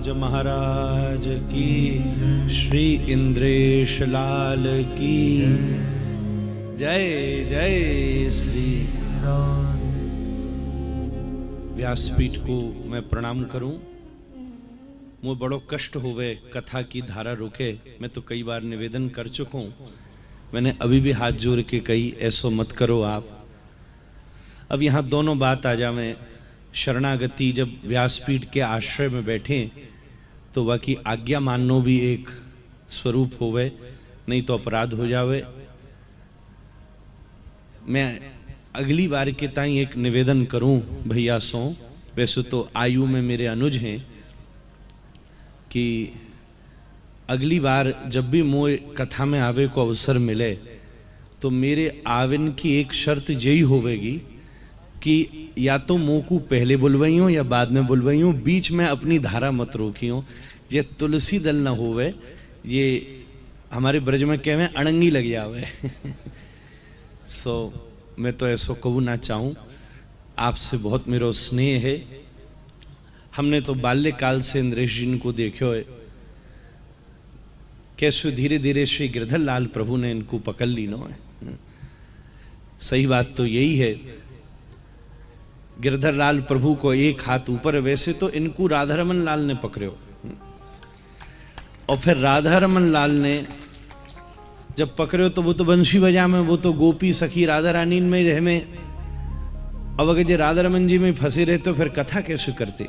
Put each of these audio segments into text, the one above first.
राज महाराज की, श्री इंद्रेश लाल की जय। जय श्री राम। व्यासपीठ को मैं प्रणाम करूं। मुझे बड़ो कष्ट होवे कथा की धारा रुके। मैं तो कई बार निवेदन कर चुका हूं, मैंने अभी भी हाथ जोड़ के कही ऐसो मत करो आप। अब यहाँ दोनों बात आ जावे। शरणागति जब व्यासपीठ के आश्रय में बैठे तो बाकी आज्ञा माननो भी एक स्वरूप होवे, नहीं तो अपराध हो जावे। मैं अगली बार के ताई एक निवेदन करूं भैया सो। वैसे तो आयु में मेरे अनुज हैं कि अगली बार जब भी मोए कथा में आवे को अवसर मिले तो मेरे आवन की एक शर्त यही होवेगी कि या तो मुँह को पहले बुलवाई हो या बाद में बुलवाई हो, बीच में अपनी धारा मत रोकी हो। ये तुलसी दल ना होवे, ये हमारे ब्रज में कहे अड़ंगी लग जावे। सो मैं तो ऐसो कहूँ ना चाहूँ। आपसे बहुत मेरा स्नेह है। हमने तो बाल्यकाल से इंद्रेश जी को देखो है, कैसे धीरे धीरे श्री गिरधर लाल प्रभु ने इनको पकड़ ली नो है। सही बात तो यही है। गिरधर लाल प्रभु को एक हाथ ऊपर, वैसे तो इनको राधारमन लाल ने पकड़ो और फिर राधारमन लाल ने जब पकड़ो तो वो तो बंशी बजा में, वो तो गोपी सखी राधा रानी में रह में। अब अगर जो राधारमन जी में फंसे रहे तो फिर कथा कैसे करते।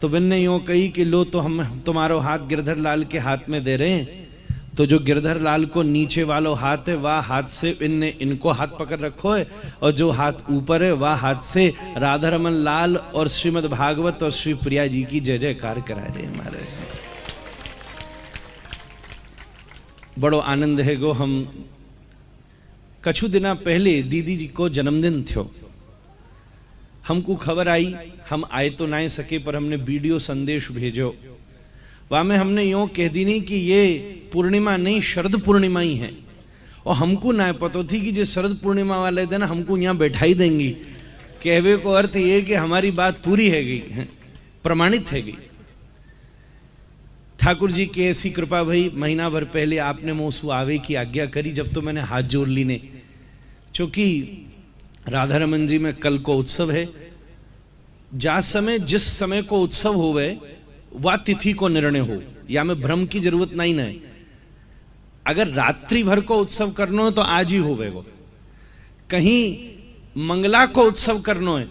तो बिन्ने यूं कही कि लो तो हम तुम्हारो हाथ गिरधर लाल के हाथ में दे रहे हैं। तो जो गिरधर लाल को नीचे वालों हाथ है वह हाथ से इनने इनको हाथ पकड़ रखो है, और जो हाथ ऊपर है वह हाथ से राधारमन लाल और श्रीमद् भागवत और श्री प्रिया जी की जय जयकार करा रहे हमारे। बड़ो आनंद है गो। हम कछु दिना पहले दीदी जी को जन्मदिन थयो, हमको खबर आई। हम आए तो ना सके पर हमने वीडियो संदेश भेजो। वहाँ में हमने यूँ कह दी नहीं कि ये पूर्णिमा नहीं शरद पूर्णिमा ही है, और हमको ना पता थी कि जो शरद पूर्णिमा वाले दिन हमको यहाँ बैठा ही देंगी। कहवे को अर्थ ये कि हमारी बात पूरी है गई है, प्रमाणित है गई। ठाकुर जी की ऐसी कृपा भाई, महीना भर पहले आपने मोसू आवे की आज्ञा करी। जब तो मैंने हाथ जोड़ ली ने, चूंकि राधारमन जी में कल को उत्सव है। जिस समय को उत्सव होवे वह तिथि को निर्णय हो, या में भ्रम की जरूरत नहीं है। अगर रात्रि भर को उत्सव करना हो तो आज ही होवेगो। कहीं मंगला को उत्सव करना है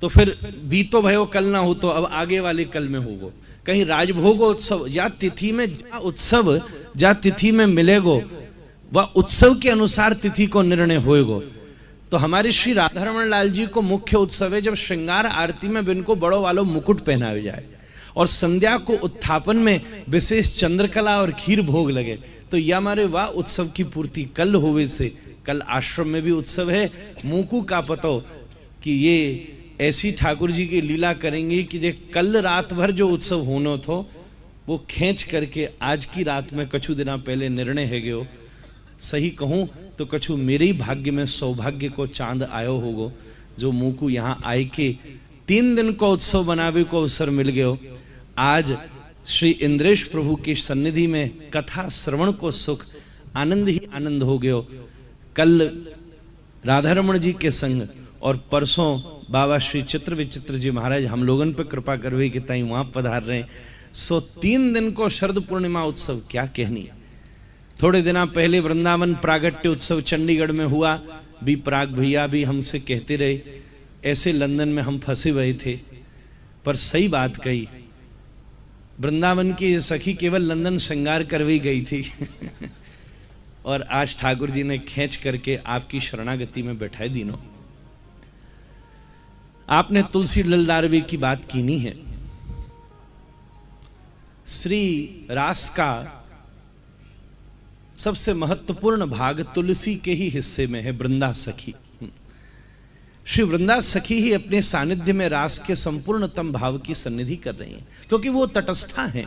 तो फिर बीतो भयो कल ना हो तो अब आगे वाले कल में होगो। कहीं राजभोग उत्सव या तिथि में जा उत्सव जा तिथि में मिलेगो, वह उत्सव के अनुसार तिथि को निर्णय होएगो। तो हमारे श्री राधारमण लाल जी को मुख्य उत्सव है जब श्रृंगार आरती में इनको बड़ो वालों मुकुट पहनावे जाए, और संध्या को उत्थापन में विशेष चंद्रकला और खीर भोग लगे। तो यह हमारे वाह उत्सव की पूर्ति कल होवे से। कल आश्रम में भी उत्सव है। मुंकू का पतो कि ये ऐसी ठाकुर जी की लीला करेंगे कि जो कल रात भर जो उत्सव होना थो वो खींच करके आज की रात में कछु दिना पहले निर्णय है गयो। सही कहूँ तो कछु मेरे ही भाग्य में सौभाग्य को चांद आयो होगो, जो मुंकू यहाँ आए के 3 दिन को उत्सव बनावे को अवसर मिल गयो। आज श्री इंद्रेश प्रभु की सन्निधि में कथा श्रवण को सुख आनंद ही आनंद हो गयो। कल राधारमण जी के संग और परसों बाबा श्री चित्र विचित्र जी महाराज हम लोगन पे कृपा करवे के ताई वहां पधार रहे। सो 3 दिन को शरद पूर्णिमा उत्सव क्या कहनी। थोड़े दिना पहले वृंदावन प्रागट्य उत्सव चंडीगढ़ में हुआ भी। प्राग भैया भी हमसे कहते रहे, ऐसे लंदन में हम फंसे हुए थे। पर सही बात कही, वृंदावन की सखी केवल लंदन श्रृंगार करवी गई थी। और आज ठाकुर जी ने खींच करके आपकी शरणागति में बैठाए दिनों। आपने तुलसी ललदारवी की बात की नहीं है। श्री रास का सबसे महत्वपूर्ण भाग तुलसी के ही हिस्से में है, वृंदा सखी। श्री वृंदा सखी ही अपने सानिध्य में रास के संपूर्णतम भाव की सन्निधि कर रही हैं, क्योंकि वो तटस्था हैं।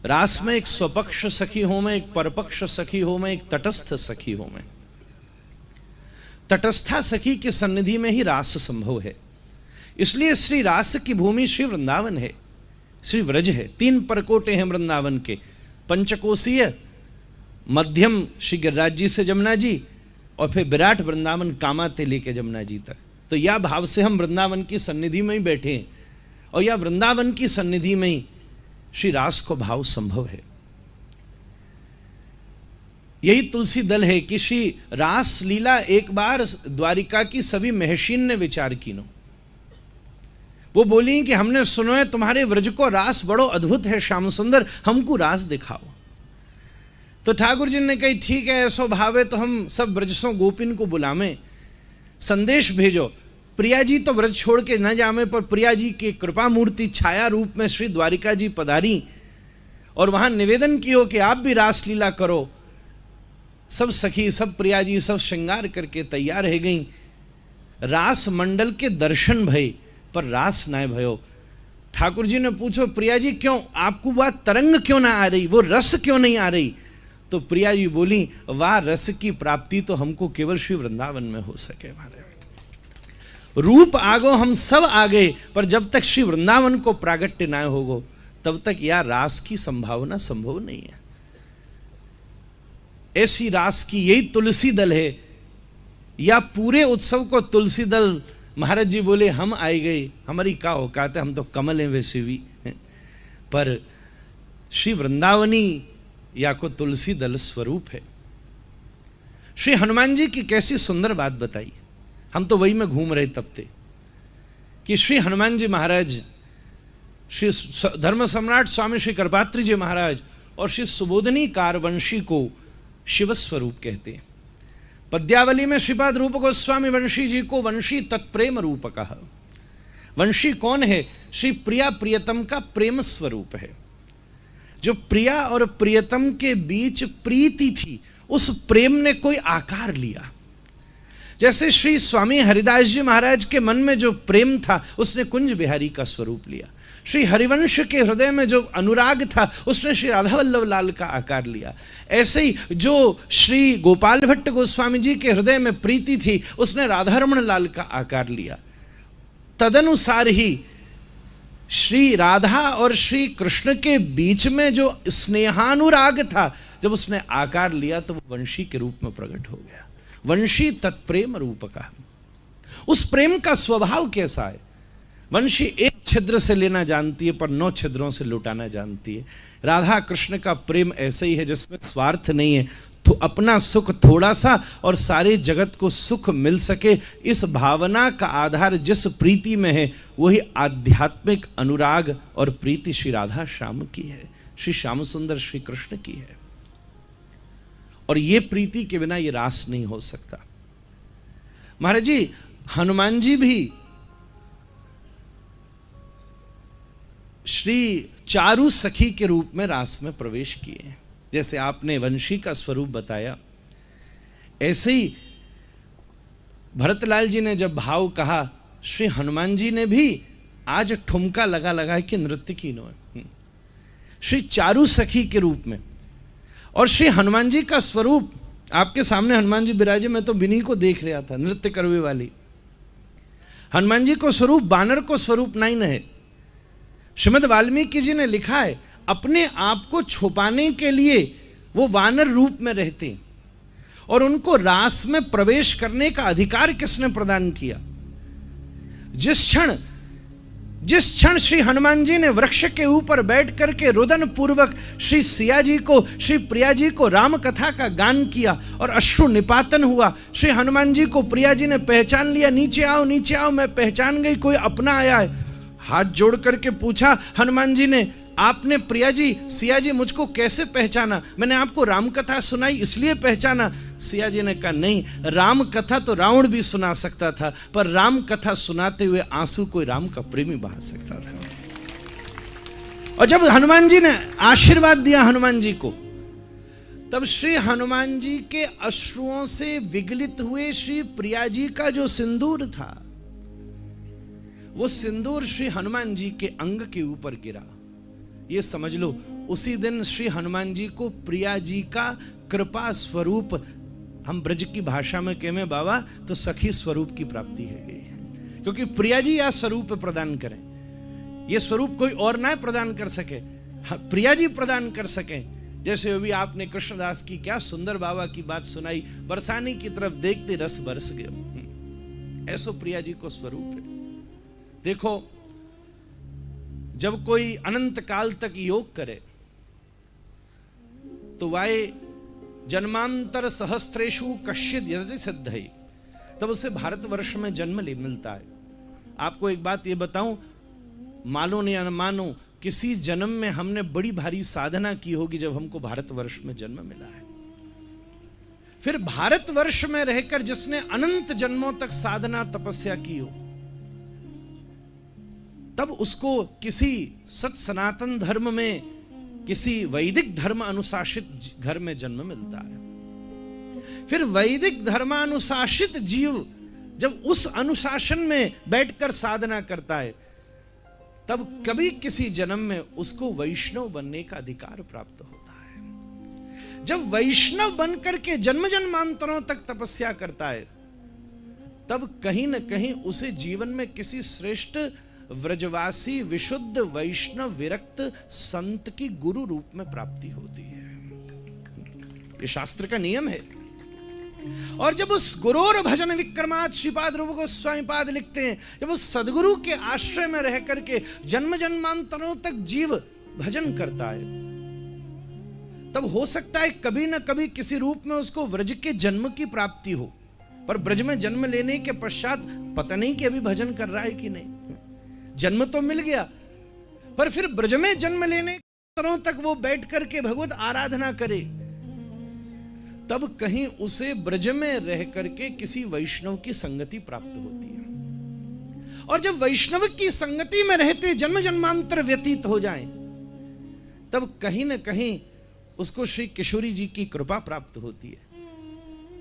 रास में एक स्वपक्ष सखी हो में, एक परपक्ष सखी हो में, एक तटस्थ सखी हो में। तटस्था सखी की सन्निधि में ही रास संभव है। इसलिए श्री रास की भूमि श्री वृंदावन है। श्री व्रज है। 3 परकोटे हैं वृंदावन के, पंचकोशीय, मध्यम श्री गिरिराज जी से जमुना जी, और फिर विराट वृंदावन कामाते लेके जमुना जी तक। तो यह भाव से हम वृंदावन की सन्निधि में ही बैठे हैं, और यह वृंदावन की सन्निधि में ही श्री रास को भाव संभव है। यही तुलसी दल है कि श्री रास लीला एक बार द्वारिका की सभी महर्षियों ने विचार की नो। वो बोली कि हमने सुनो है तुम्हारे व्रज को रास बड़ो अद्भुत है, श्याम सुंदर हमको रास दिखाओ। तो ठाकुर जी ने कही ठीक है, ऐसो भाव है तो हम सब ब्रजसों गोपिन को बुलावे, संदेश भेजो। प्रिया जी तो व्रज छोड़ के न जावे, पर प्रिया जी की कृपा मूर्ति छाया रूप में श्री द्वारिका जी पधारी और वहां निवेदन कियो कि आप भी रास लीला करो। सब सखी, सब प्रिया जी सब श्रृंगार करके तैयार रह गई। रास मंडल के दर्शन भय पर रास ना भयो। ठाकुर जी ने पूछो प्रिया जी क्यों, आपको वह तरंग क्यों ना आ रही, वो रस क्यों नहीं आ रही? तो प्रिया जी बोली वाह रस की प्राप्ति तो हमको केवल श्री वृंदावन में हो सके। हमारे रूप आगो हम सब आ गए, पर जब तक श्री वृंदावन को प्रागट्य ना होगो तब तक यह रास की संभावना संभव नहीं है। ऐसी रास की यही तुलसी दल है, या पूरे उत्सव को तुलसी दल। महाराज जी बोले हम आए गए, हमारी क्या औकात है, हम तो कमल हैं वैसे भी, पर श्री वृंदावनी या को तुलसी दल स्वरूप है। श्री हनुमान जी की कैसी सुंदर बात बताई, हम तो वही में घूम रहे तब थे कि श्री हनुमान जी महाराज, श्री धर्म सम्राट स्वामी श्री कृपात्री जी महाराज और श्री सुबोधनी कारवंशी को शिव स्वरूप कहते हैं। पद्यावली में श्रीपाद रूप गोस्वामी वंशी जी को वंशी तत्प्रेम रूप कहा। वंशी कौन है? श्री प्रिया प्रियतम का प्रेम स्वरूप है। जो प्रिया और प्रियतम के बीच प्रीति थी, उस प्रेम ने कोई आकार लिया। जैसे श्री स्वामी हरिदास जी महाराज के मन में जो प्रेम था उसने कुंज बिहारी का स्वरूप लिया। श्री हरिवंश के हृदय में जो अनुराग था उसने श्री राधा वल्लभ लाल का आकार लिया। ऐसे ही जो श्री गोपाल भट्ट गोस्वामी जी के हृदय में प्रीति थी उसने राधारमण लाल का आकार लिया। तदनुसार ही श्री राधा और श्री कृष्ण के बीच में जो स्नेहानुराग था, जब उसने आकार लिया तो वो वंशी के रूप में प्रकट हो गया। वंशी तत्प्रेम रूप का। उस प्रेम का स्वभाव कैसा है? वंशी एक छिद्र से लेना जानती है पर 9 छिद्रों से लुटाना जानती है। राधा कृष्ण का प्रेम ऐसे ही है जिसमें स्वार्थ नहीं है, तो अपना सुख थोड़ा सा और सारे जगत को सुख मिल सके, इस भावना का आधार जिस प्रीति में है वही आध्यात्मिक अनुराग और प्रीति श्री राधा श्याम की है, श्री श्याम सुंदर श्री कृष्ण की है। और ये प्रीति के बिना ये रास नहीं हो सकता। महाराज जी हनुमान जी भी श्री चारु सखी के रूप में रास में प्रवेश किए। जैसे आपने वंशी का स्वरूप बताया, ऐसे ही भरतलाल जी ने जब भाव कहा, श्री हनुमान जी ने भी आज ठुमका लगा लगा कि नृत्य की नो श्री चारु सखी के रूप में। और श्री हनुमान जी का स्वरूप आपके सामने हनुमान जी विराजे, मैं तो बिन्ही को देख रहा था नृत्य करवे वाली। हनुमान जी को स्वरूप बानर को स्वरूप नहीं है। श्रीमद् वाल्मीकि जी ने लिखा है अपने आप को छुपाने के लिए वो वानर रूप में रहते, और उनको रास में प्रवेश करने का अधिकार किसने प्रदान किया? जिस क्षण श्री हनुमान जी ने वृक्ष के ऊपर बैठ करके रुदन पूर्वक श्री सिया जी को, श्री प्रिया जी को राम कथा का गान किया और अश्रु निपातन हुआ, श्री हनुमान जी को प्रिया जी ने पहचान लिया, नीचे आओ मैं पहचान गई कोई अपना आया है। हाथ जोड़ करके पूछा हनुमान जी ने, आपने प्रिया जी सिया जी मुझको कैसे पहचाना? मैंने आपको राम कथा सुनाई इसलिए पहचाना। सिया जी ने कहा नहीं, राम कथा तो रावण भी सुना सकता था, पर राम कथा सुनाते हुए आंसू कोई राम का प्रेमी बहा सकता था। और जब हनुमान जी ने आशीर्वाद दिया हनुमान जी को, तब श्री हनुमान जी के अश्रुओं से विगलित हुए श्री प्रिया जी का जो सिंदूर था, वो सिंदूर श्री हनुमान जी के अंग के ऊपर गिरा। ये समझ लो उसी दिन श्री हनुमान जी को प्रिया जी का कृपा स्वरूप, हम ब्रज की भाषा में कहें बाबा तो सखी स्वरूप की प्राप्ति है गई है, क्योंकि प्रिया जी यह स्वरूप प्रदान करें। ये स्वरूप कोई और ना प्रदान कर सके, प्रिया जी प्रदान कर सके। जैसे अभी आपने कृष्णदास की क्या सुंदर बाबा की बात सुनाई, बरसाने की तरफ देखते रस बरस गए, ऐसो प्रिया जी को स्वरूप है। देखो, जब कोई अनंत काल तक योग करे तो वाए जन्मांतर सहस्त्रेषु कश्चिद यदि सिद्धई, तब उसे भारतवर्ष में जन्म ले मिलता है। आपको एक बात ये बताऊं, मानो या न मानो, किसी जन्म में हमने बड़ी भारी साधना की होगी जब हमको भारतवर्ष में जन्म मिला है। फिर भारतवर्ष में रहकर जिसने अनंत जन्मों तक साधना तपस्या की हो, तब उसको किसी सत सनातन धर्म में, किसी वैदिक धर्म अनुशासित घर में जन्म मिलता है। फिर वैदिक धर्मानुशासित जीव जब उस अनुशासन में बैठकर साधना करता है, तब कभी किसी जन्म में उसको वैष्णव बनने का अधिकार प्राप्त होता है। जब वैष्णव बनकर के जन्म जन्मांतरों तक तपस्या करता है, तब कहीं न कहीं उसे जीवन में किसी श्रेष्ठ व्रजवासी विशुद्ध वैष्णव विरक्त संत की गुरु रूप में प्राप्ति होती है। ये शास्त्र का नियम है। और जब उस गुरोर भजन विक्रमात् श्रीपाद रूप गोस्वामी पाद लिखते हैं, जब उस सदगुरु के आश्रय में रह करके जन्म जन्मांतरों तक जीव भजन करता है, तब हो सकता है कभी न कभी किसी रूप में उसको व्रज के जन्म की प्राप्ति हो, पर ब्रज में जन्म लेने के पश्चात पता नहीं कि अभी भजन कर रहा है कि नहीं। जन्म तो मिल गया, पर फिर ब्रज में जन्म लेने तरह तक वो बैठ करके भगवत आराधना करे, तब कहीं उसे ब्रज में रह करके किसी वैष्णव की संगति प्राप्त होती है। और जब वैष्णव की संगति में रहते जन्म जन्मांतर व्यतीत हो जाएं, तब कहीं न कहीं उसको श्री किशोरी जी की कृपा प्राप्त होती है।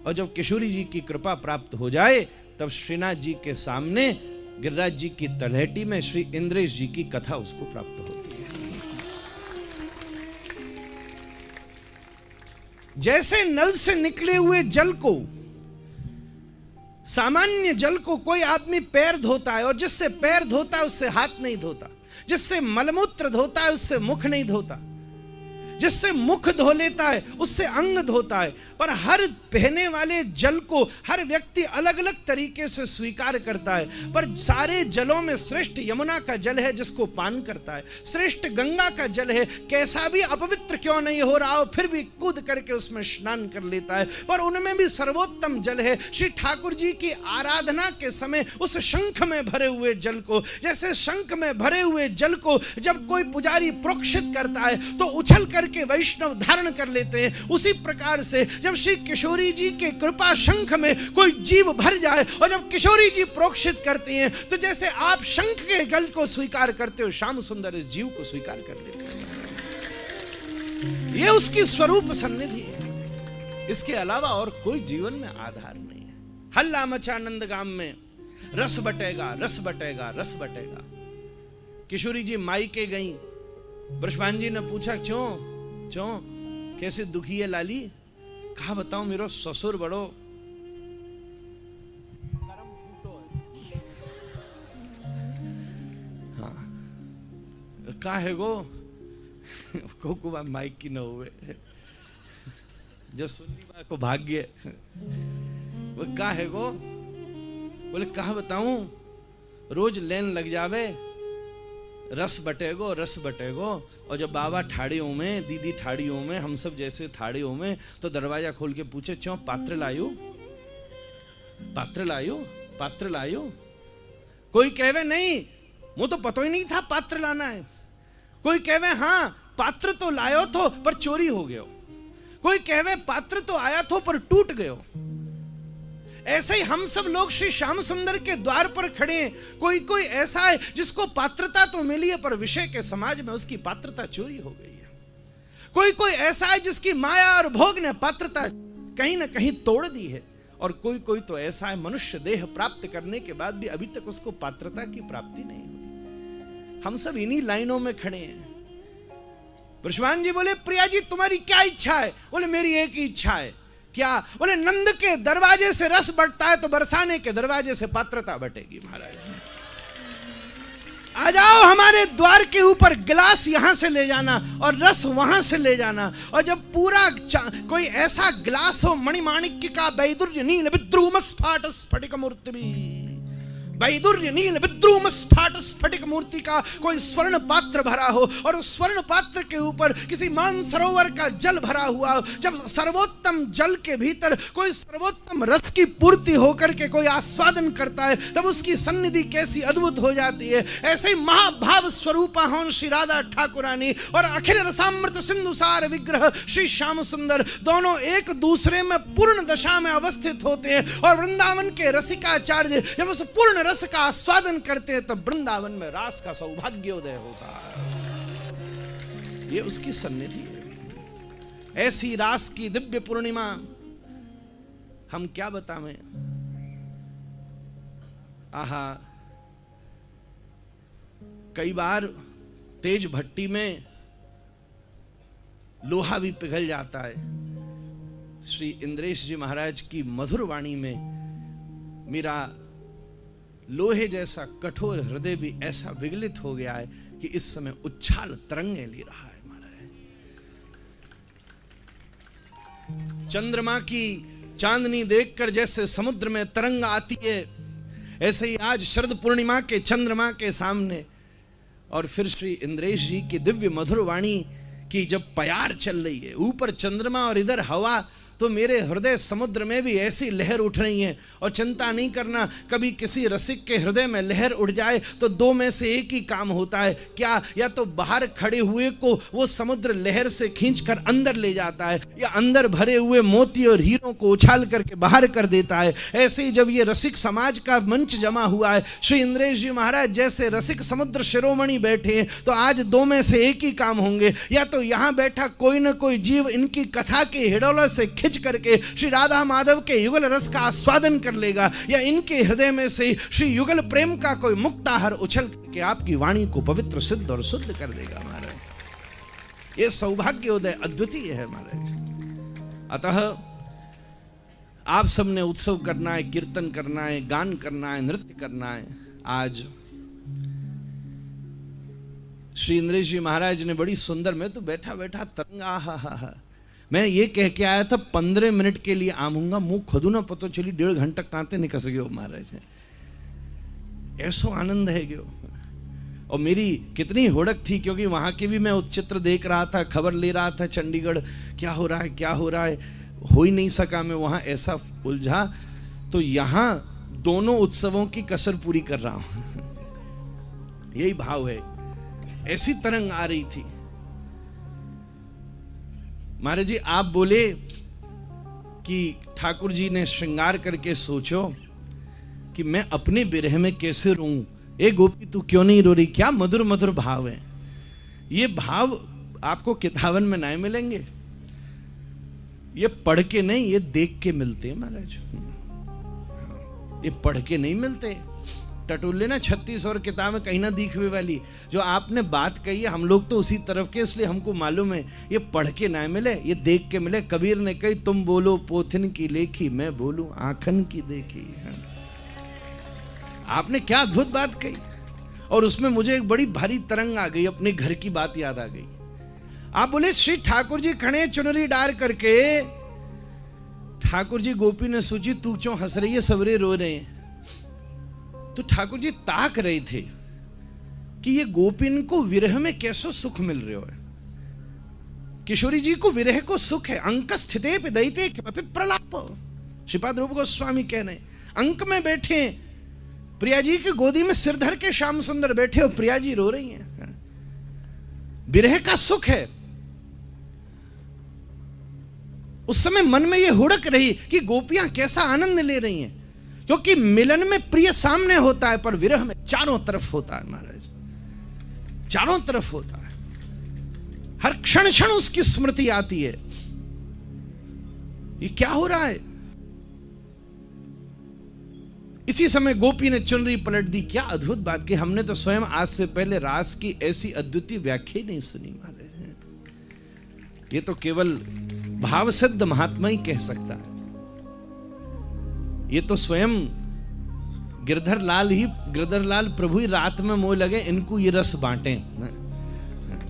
और जब किशोरी जी की कृपा प्राप्त हो जाए, तब श्रीनाथ जी के सामने गिरिराज जी की तलहटी में श्री इंद्रेश जी की कथा उसको प्राप्त होती है। जैसे नल से निकले हुए जल को, सामान्य जल को कोई आदमी पैर धोता है, और जिससे पैर धोता है उससे हाथ नहीं धोता, जिससे मलमूत्र धोता है उससे मुख नहीं धोता, जिससे मुख धो लेता है उससे अंग धोता है। पर हर बहने वाले जल को हर व्यक्ति अलग अलग तरीके से स्वीकार करता है। पर सारे जलों में श्रेष्ठ यमुना का जल है जिसको पान करता है, श्रेष्ठ गंगा का जल है, कैसा भी अपवित्र क्यों नहीं हो रहा हो फिर भी कूद करके उसमें स्नान कर लेता है। पर उनमें भी सर्वोत्तम जल है श्री ठाकुर जी की आराधना के समय उस शंख में भरे हुए जल को। जैसे शंख में भरे हुए जल को जब कोई पुजारी प्रोक्षित करता है तो उछल करके वैष्णव धारण कर लेते हैं, उसी प्रकार से जब श्री किशोरी जी के कृपा शंख में कोई जीव भर जाए और जब किशोरी जी प्रोक्षित करती हैं, तो जैसे आप शंख के गल को स्वीकार करते हो, श्याम सुंदर इस जीव को स्वीकार कर लेते हैं। ये उसकी स्वरूप सन्निधि है, इसके अलावा और कोई जीवन में आधार नहीं है। हल्ला मचा नंदगाम में, रस बटेगा रस बटेगा रस बटेगा। किशोरी जी मायके गई, ब्रजभान जी ने पूछा क्यों क्यों कैसे दुखी है लाली? कहा बताऊं मेरो ससुर बड़ो हाँ का है गो को माइक की न हुए जो सुननी बा को भाग्य वो का है गो। बोले कहा बताऊं, रोज लेन लग जावे, रस बटेगो रस बटेगो। और जब बाबा ठाड़ियों में, दीदी ठाड़ियों में, हम सब जैसे थाड़ियों में, तो दरवाजा खोल के पूछे क्यों पात्र लायो पात्र लायो पात्र लायो। कोई कहवे नहीं वो तो पता ही नहीं था पात्र लाना है, कोई कहवे हाँ पात्र तो लायो थो पर चोरी हो गयो, कोई कहवे पात्र तो आया थो पर टूट गयो। ऐसे ही हम सब लोग श्री श्याम सुंदर के द्वार पर खड़े हैं। कोई कोई ऐसा है जिसको पात्रता तो मिली है पर विषय के समाज में उसकी पात्रता चोरी हो गई है। कोई कोई ऐसा है जिसकी माया और भोग ने पात्रता कहीं ना कहीं तोड़ दी है। और कोई कोई तो ऐसा है मनुष्य देह प्राप्त करने के बाद भी अभी तक उसको पात्रता की प्राप्ति नहीं हुई। हम सब इन्हीं लाइनों में खड़े हैं। ब्रजभान जी बोले प्रिया जी तुम्हारी क्या इच्छा है? बोले मेरी एक ही इच्छा है। क्या? बोले नंद के दरवाजे से रस बटता है तो बरसाने के दरवाजे से पात्रता बटेगी महाराज। आ जाओ हमारे द्वार के ऊपर, गिलास यहां से ले जाना और रस वहां से ले जाना। और जब पूरा कोई ऐसा गिलास हो, मणिमाणिक्य का वैदुर्य नील विद्रुम स्फाट स्फटिक मूर्ति भी, वैदुर्य नील विद्रुम स्फाट स्फटिक मूर्ति का कोई स्वर्ण पात्र भरा हो, और उस स्वर्ण पात्र के ऊपर किसी मानसरोवर का जल भरा हुआ हो, जब सर्वोत्तम जल के भीतर कोई सर्वोत्तम रस की पूर्ति होकर के कोई आस्वादन करता है, तब उसकी सन्निधि कैसी अद्भुत हो जाती है। ऐसे ही महाभाव स्वरूपा हों श्री राधा ठाकुरानी और अखिल रसामृत सिंधुसार विग्रह श्री श्याम सुंदर, दोनों एक दूसरे में पूर्ण दशा में अवस्थित होते हैं। और वृंदावन के रसिकाचार्य जब उस पूर्ण रस का आस्वादन करते हैं, तब वृंदावन में रास का सौभाग्योदय होता है। ये उसकी सन्निधि है। ऐसी रास की दिव्य पूर्णिमा हम क्या बतावें। आहा, कई बार तेज भट्टी में लोहा भी पिघल जाता है। श्री इंद्रेश जी महाराज की मधुर वाणी में मेरा लोहे जैसा कठोर हृदय भी ऐसा विगलित हो गया है कि इस समय उच्छाल तरंगे ले रहा है महाराज। चंद्रमा की चांदनी देखकर जैसे समुद्र में तरंग आती है, ऐसे ही आज शरद पूर्णिमा के चंद्रमा के सामने और फिर श्री इंद्रेश जी की दिव्य मधुर वाणी की जब प्यार चल रही है, ऊपर चंद्रमा और इधर हवा, तो मेरे हृदय समुद्र में भी ऐसी लहर उठ रही है। और चिंता नहीं करना, कभी किसी रसिक के हृदय में लहर उठ जाए तो दो में से एक ही काम होता है। क्या? या तो बाहर खड़े हुए को वो समुद्र लहर से खींचकर अंदर ले जाता है, या अंदर भरे हुए मोती और हीरों को उछाल करके बाहर कर देता है। ऐसे ही जब ये रसिक समाज का मंच जमा हुआ है, श्री इंद्रेश जी महाराज जैसे रसिक समुद्र शिरोमणि बैठे हैं, तो आज दो में से एक ही काम होंगे। या तो यहां बैठा कोई ना कोई जीव इनकी कथा के हिडोले से खिंच करके श्री राधा माधव के युगल रस का आस्वादन कर लेगा, या इनके हृदय में से श्री युगल प्रेम का कोई मुक्ताहार उछल के आपकी वाणी को पवित्र सिद्ध और शुद्ध कर देगा महाराज। ये सौभाग्योदय अद्वितीय है महाराज। अतः आप सबने उत्सव करना है, कीर्तन करना है, गान करना है, नृत्य करना है। आज श्री इंद्रेश जी महाराज ने बड़ी सुंदर, मैं तो बैठा बैठा तरंग, आहा, मैं ये कह के आया था 15 मिनट के लिए आऊंगा, मुंह खुद ना पता चली 1.5 घंटा कांते निकस गयो महाराज। ऐसो आनंद है गयो। और मेरी कितनी हुड़क थी, क्योंकि वहां के भी मैं चित्र देख रहा था, खबर ले रहा था चंडीगढ़, क्या हो रहा है क्या हो रहा है, हो ही नहीं सका मैं वहां, ऐसा उलझा। तो यहां दोनों उत्सवों की कसर पूरी कर रहा हूं। यही भाव है। ऐसी तरंग आ रही थी महाराज जी। आप बोले कि ठाकुर जी ने श्रृंगार करके सोचो कि मैं अपने विरह में कैसे रोऊं। ए गोपी तू क्यों नहीं रो रही। क्या मधुर मधुर भाव है। ये भाव आपको किताबन में नहीं मिलेंगे, ये पढ़ के नहीं, ये देख के मिलते हैं महाराज। ये पढ़ के नहीं मिलते। टटोले ना 36 और किताबें कहीं ना दिखवे वाली। जो आपने बात कही है, हम लोग तो उसी तरफ के, इसलिए हमको मालूम है। ये पढ़ के ना मिले, ये देख के मिले। कबीर ने कही, तुम बोलो पोथिन की लेखी, मैं बोलूं आंखन की देखी। आपने क्या अद्भुत बात कही। और उसमें मुझे एक बड़ी भारी तरंग आ गई, अपने घर की बात याद आ गई। आप बोले श्री ठाकुर जी खड़े चुनरी डार करके। ठाकुर जी गोपी ने सोची तू क्यों हंस रही है, सबरे रो रहे हैं। तो ठाकुर जी ताक रहे थे कि ये गोपिन को विरह में कैसे सुख मिल रहे हो। किशोरी जी को विरह को सुख है। अंक स्थिते दैते प्रलाप। श्रीपाद रूप गोस्वामी कह रहे, अंक में बैठे प्रिया जी की गोदी में सिर धर के श्याम सुंदर बैठे हो, प्रिया जी रो रही हैं। विरह का सुख है। उस समय मन में यह हुड़क रही कि गोपियां कैसा आनंद ले रही हैं, क्योंकि मिलन में प्रिय सामने होता है, पर विरह में चारों तरफ होता है महाराज, चारों तरफ होता है। हर क्षण क्षण उसकी स्मृति आती है। ये क्या हो रहा है। इसी समय गोपी ने चुनरी पलट दी। क्या अद्भुत बात की। हमने तो स्वयं आज से पहले रास की ऐसी अद्वितीय व्याख्या ही नहीं सुनी महाराज। ये तो केवल भाव सिद्ध महात्मा ही कह सकता है। ये तो स्वयं गिरधर लाल प्रभु ही रात में मोह लगे इनको ये रस बांटे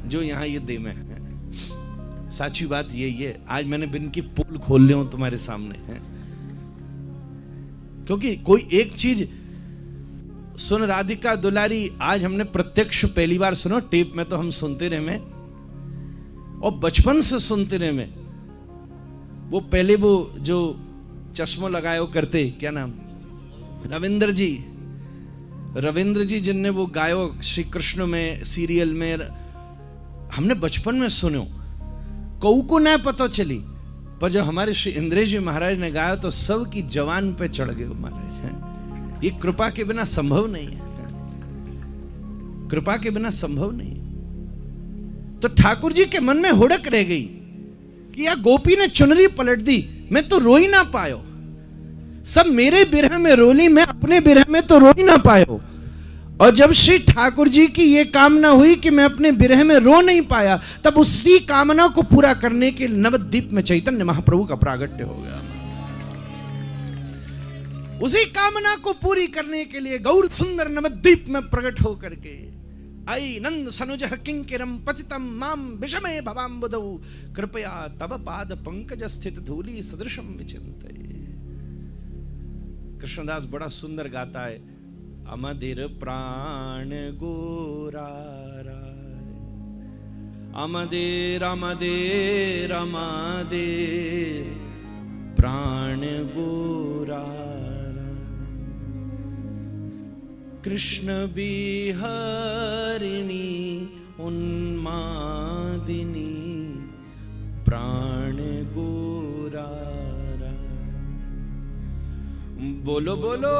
जो यहाँ ये दे में है। साची बात यही है। आज मैंने बिन की पोल खोल ले हूं तुम्हारे सामने है, क्योंकि कोई एक चीज सुन राधिका दुलारी, आज हमने प्रत्यक्ष पहली बार सुनो, टेप में तो हम सुनते रहे में और बचपन से सुनते रहे में। वो पहले वो जो चश्मो लगाए करते, क्या नाम, रविंद्र जी जिनने वो गायो श्री कृष्ण में सीरियल में, हमने बचपन में सुनो, कऊ को न पता चली, पर जब हमारे श्री इंद्रेश जी महाराज ने गाया तो सब की जवान पे चढ़ गए महाराज हैं। ये कृपा के बिना संभव नहीं है, कृपा के बिना संभव नहीं है। तो ठाकुर जी के मन में हुड़क रह गई कि यार गोपी ने चुनरी पलट दी, मैं तो रो ही ना पायो, सब मेरे बिरह में रोली, मैं अपने बिरह में तो रो ही ना पायो। और जब श्री ठाकुर जी की ये कामना हुई कि मैं अपने बिरह में रो नहीं पाया, तब उसी कामना को पूरा करने के नवद्वीप में चैतन्य महाप्रभु का प्रागट्य हो गया। उसी कामना को पूरी करने के लिए गौर सुंदर नवद्वीप में प्रकट होकर के आई नंद सनुजः किंकिरम पतितम माम विषमे भवाम्बुदौ कृपया तव पाद पंकज स्थित धूली सदृशम विचिंतये। कृष्णदास बड़ा सुंदर गाता है, अमदिर प्राण गोरारा, अमदेर अमदेर अमदेर प्राण गोरारा, कृष्ण बिहरिणी उन्मादिनी प्राण गोरारा। बोलो बोलो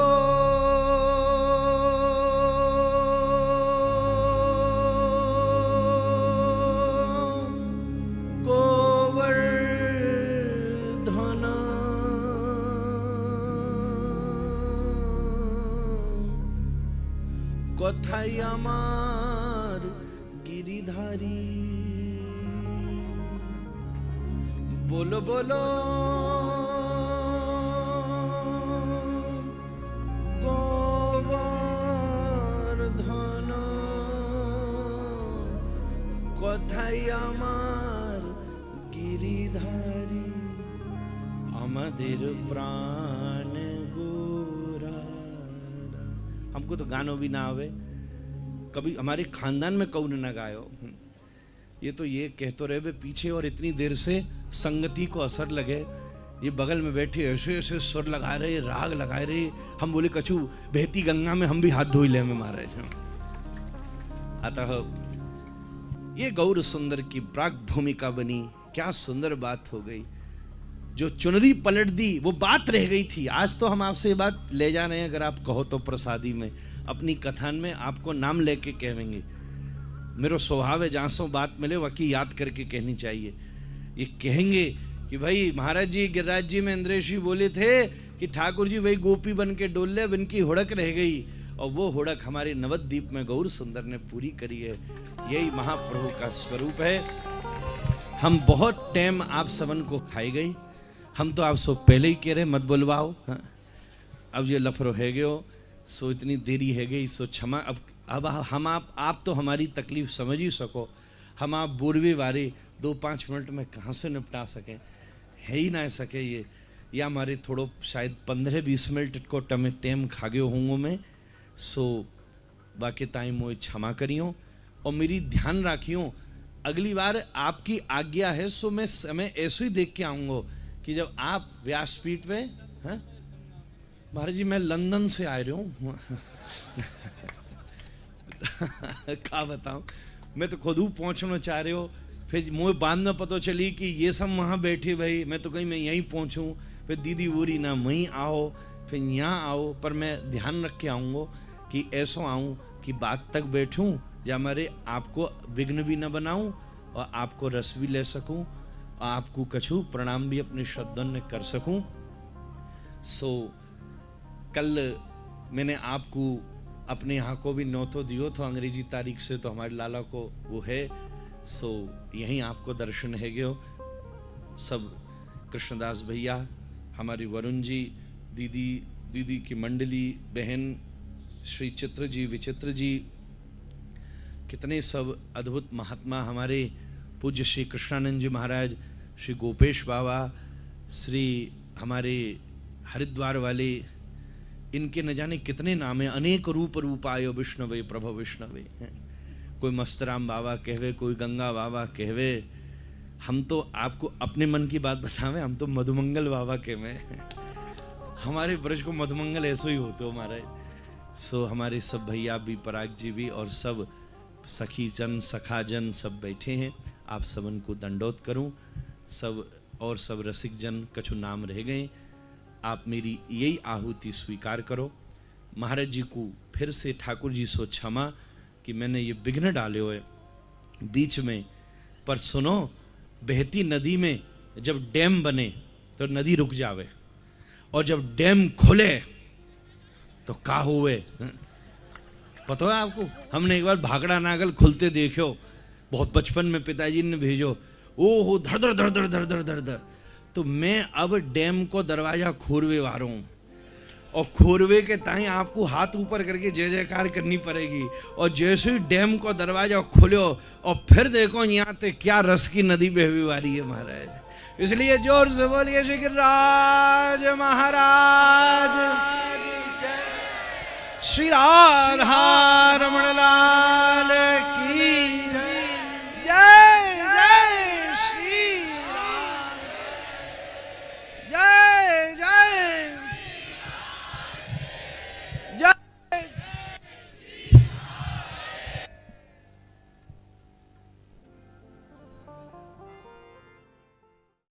কথাই আমার গিরিধারী। बोलो बोलो গোবর্ধন কথাই আমার গিরিধারী, আমাদের प्राण गोरा। हमको तो गानों भी ना आवे, कभी हमारे खानदान में कौन ना गायो, ये तो ये कह तो रहे वे पीछे, और इतनी देर से संगति को असर लगे, ये बगल में बैठे ऐसे ऐसे सुर लगा रहे, राग लगा रहे, हम बोले कछु बहती गंगा में हम भी हाथ धोई ले में मारे। अतः ये गौर सुंदर की प्राग भूमिका बनी, क्या सुंदर बात हो गई। जो चुनरी पलट दी वो बात रह गई थी, आज तो हम आपसे ये बात ले जा रहे हैं, अगर आप कहो तो प्रसादी में अपनी कथान में आपको नाम लेके कहेंगे। मेरा स्वभाव है जहाँ सो बात मिले वकी याद करके कहनी चाहिए। ये कहेंगे कि भाई महाराज जी गिरिराज जी में इंद्रेश जी बोले थे कि ठाकुर जी वही गोपी बन के डोले, इनकी हुड़क रह गई, और वो हुड़क हमारे नवद्वीप में गौर सुंदर ने पूरी करी है। यही महाप्रभु का स्वरूप है। हम बहुत टाइम आप सबन को खाई गई, हम तो आप सो पहले ही कह रहे मत बुलवाओ, हाँ? अब ये लफड़ो है गयो, सो इतनी देरी है गई, सो क्षमा। अब हम आप तो हमारी तकलीफ समझ ही सको, हम आप बोरवे वाले 2-5 मिनट में कहाँ से निपटा सकें, है ही ना सके ये, या हमारे थोड़ो शायद 15-20 मिनट को टाइम खा गयो होंगे मैं। सो बाकी टाइम वो क्षमा करियो और मेरी ध्यान रखियो, अगली बार आपकी आज्ञा है सो मैं समय ऐसे ही देख के आऊँगा कि जब आप व्यासपीठ पे, हैं महाराज जी मैं लंदन से आ रहा हूँ क्या बताऊँ, मैं तो खुद पहुँचना चाह रहे हो, फिर मुझे बाद में पता चली कि ये सब वहाँ बैठे भाई, मैं तो कहीं मैं यहीं पहुँचूँ, फिर दीदी बोरी ना वहीं आओ फिर यहाँ आओ, पर मैं ध्यान रख के आऊँगा कि ऐसा आऊँ कि बात तक बैठूँ या हमारे आपको विघ्न भी न बनाऊँ और आपको रस भी ले सकूँ, आपको कछु प्रणाम भी अपने श्रद्धन कर सकूं। सो कल मैंने आपको अपने यहाँ को भी न्योतो दियो था अंग्रेजी तारीख से, तो हमारे लाला को वो है, सो यहीं आपको दर्शन है गयो। सब कृष्णदास भैया, हमारी वरुण जी, दीदी दीदी की मंडली, बहन श्री चित्र जी, विचित्र जी, कितने सब अद्भुत महात्मा, हमारे पूज्य श्री कृष्णानंद जी महाराज, श्री गोपेश बाबा, श्री हमारे हरिद्वार वाले, इनके न जाने कितने नाम हैं। अनेक रूप रूपायो विष्णवे प्रभु विष्णवे। कोई मस्तराम बाबा कहवे, कोई गंगा बाबा कहवे। हम तो आपको अपने मन की बात बतावे, हम तो मधुमंगल बाबा के में हमारे ब्रज को मधुमंगल ऐसो ही होते हो हमारे। सो हमारे सब भैया भी, पराग जी भी, और सब सखी जन, सखा जन सब बैठे हैं। आप सबन को दंडोत करूं, सब और सब रसिक जन, कछु नाम रह गए, आप मेरी यही आहुति स्वीकार करो। महाराज जी को फिर से ठाकुर जी सो क्षमा कि मैंने ये विघ्न डाले हुए बीच में। पर सुनो, बहती नदी में जब डैम बने तो नदी रुक जावे, और जब डैम खुले तो का हुए पता है आपको? हमने एक बार भागड़ा नागल खुलते देखो, बहुत बचपन में पिताजी ने भेजो, ओहो धड़ धड़ धड़ धड़ धड़ धड़ धड़ धड़। तो मैं अब डैम को दरवाजा खोरवे वाला हूं, और खोरवे के ताई आपको हाथ ऊपर करके जय जयकार करनी पड़ेगी। और जैसे ही डैम को दरवाजा खोलो और फिर देखो यहाँ पे क्या रस की नदी बहवी वाली है महाराज। इसलिए जोर से बोलिए श्री गिरिराज महाराज, श्री राधा